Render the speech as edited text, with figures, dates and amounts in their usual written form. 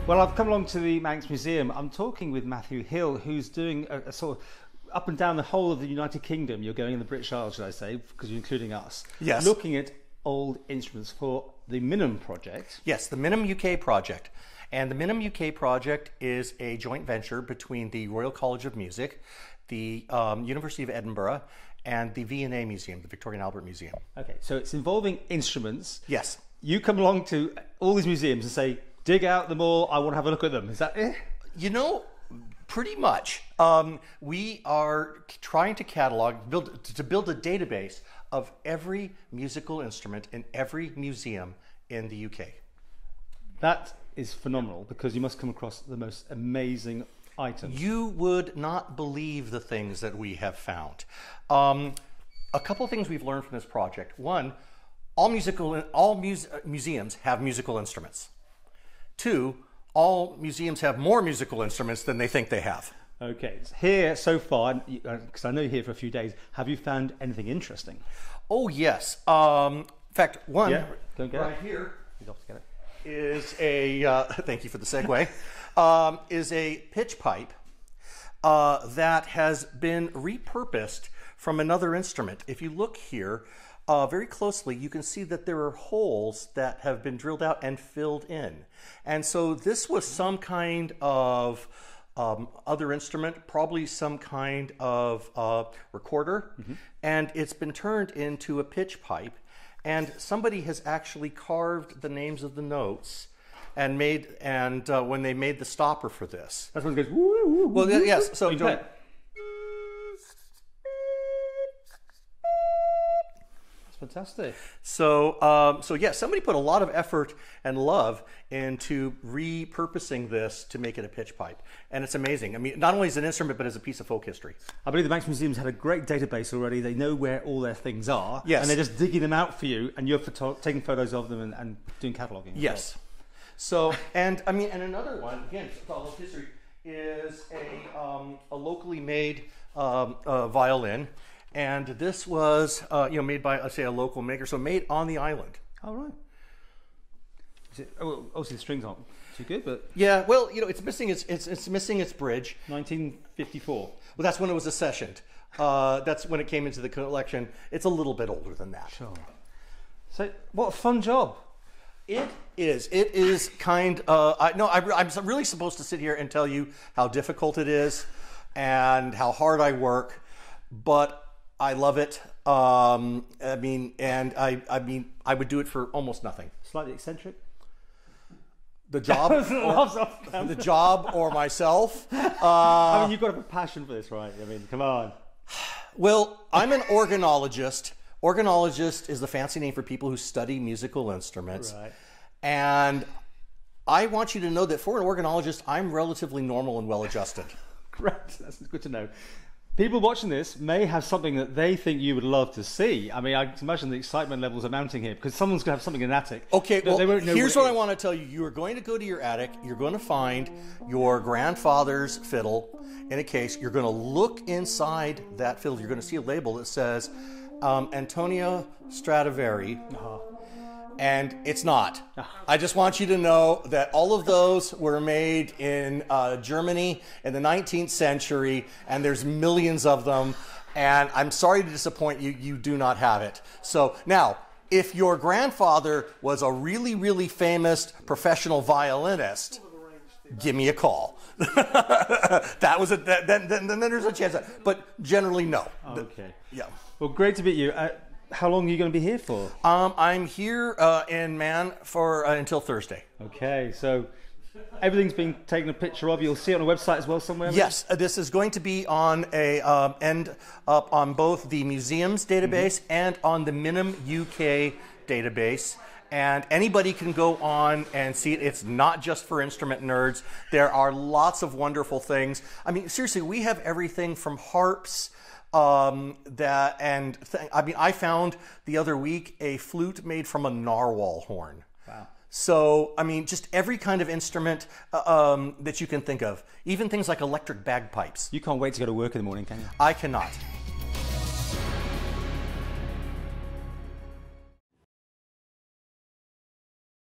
Well, I've come along to the Manx Museum. I'm talking with Matthew Hill, who's doing a sort of up and down the whole of the United Kingdom. You're going in the British Isles, should I say, because you're including us. Yes. Looking at old instruments for the MINIM project. Yes, the MINIM-UK project. And the MINIM-UK project is a joint venture between the Royal College of Music, the University of Edinburgh, and the V&A Museum, the Victoria and Albert Museum. Okay, so it's involving instruments. Yes. You come along to all these museums and say, dig out them all, I want to have a look at them. Is that it? You know, pretty much. We are trying to catalog, build a database of every musical instrument in every museum in the UK. That is phenomenal, because you must come across the most amazing items. You would not believe the things that we have found. A couple of things we've learned from this project. One, all museums have musical instruments. Two, all museums have more musical instruments than they think they have. Okay, here so far, because I know you're here for a few days, have you found anything interesting? Oh yes. In fact, one right here He's off to get it. is a, thank you for the segue, is a pitch pipe that has been repurposed from another instrument. If you look here very closely, you can see that there are holes that have been drilled out and filled in. And so this was some kind of other instrument, probably some kind of recorder, and it's been turned into a pitch pipe. And somebody has actually carved the names of the notes and when they made the stopper for this. That's when it goes, woo, woo, well, woo, yes, woo. so Fantastic. So, yeah, somebody put a lot of effort and love into repurposing this to make it a pitch pipe. And it's amazing. I mean, not only as an instrument, but as a piece of folk history. I believe the Manx Museum's had a great database already. They know where all their things are. Yes. And they're just digging them out for you, and you're taking photos of them and doing cataloguing. Yes. So, and I mean, and another one, again, folk history, is a locally made violin. And this was, made by, let's say, a local maker, so made on the island. Oh, right. Obviously the strings aren't too good, but yeah. Well, it's missing it's missing its bridge. 1954. Well, that's when it was accessioned. That's when it came into the collection. It's a little bit older than that. Sure. So, what a fun job. It is. It is kind. I'm really supposed to sit here and tell you how difficult it is, and how hard I work, but I love it. I mean, I would do it for almost nothing. Slightly eccentric. The job, the job, or myself. I mean, you've got to have a passion for this, right? I mean, come on. Well, I'm an organologist. Organologist is the fancy name for people who study musical instruments. Right. And I want you to know that for an organologist, I'm relatively normal and well-adjusted. Great. That's good to know. People watching this may have something that they think you would love to see. I mean, I can imagine the excitement levels are mounting here, because someone's going to have something in an attic. Okay, well, here's what I want to tell you. You are going to go to your attic. You're going to find your grandfather's fiddle in a case. You're going to look inside that fiddle. You're going to see a label that says Antonio Stradivari. And it's not. I just want you to know that all of those were made in Germany in the 19th century, and there's millions of them, and I'm sorry to disappoint you, you do not have it. So now, if your grandfather was a really, really famous professional violinist, give me a call. Then there's a chance. But generally, no. Okay. Yeah. Well, great to meet you. How long are you going to be here for? I'm here in Man for until Thursday. Okay, so everything's been taken a picture of. You'll see it on a website as well somewhere? Yes, this is going to be on on both the museum's database and on the MINIM-UK database. And anybody can go on and see it. It's not just for instrument nerds. There are lots of wonderful things. I mean, seriously, we have everything from harps. I found the other week a flute made from a narwhal horn. Wow. So, I mean, just every kind of instrument that you can think of. Even things like electric bagpipes. You can't wait to go to work in the morning, can you? I cannot.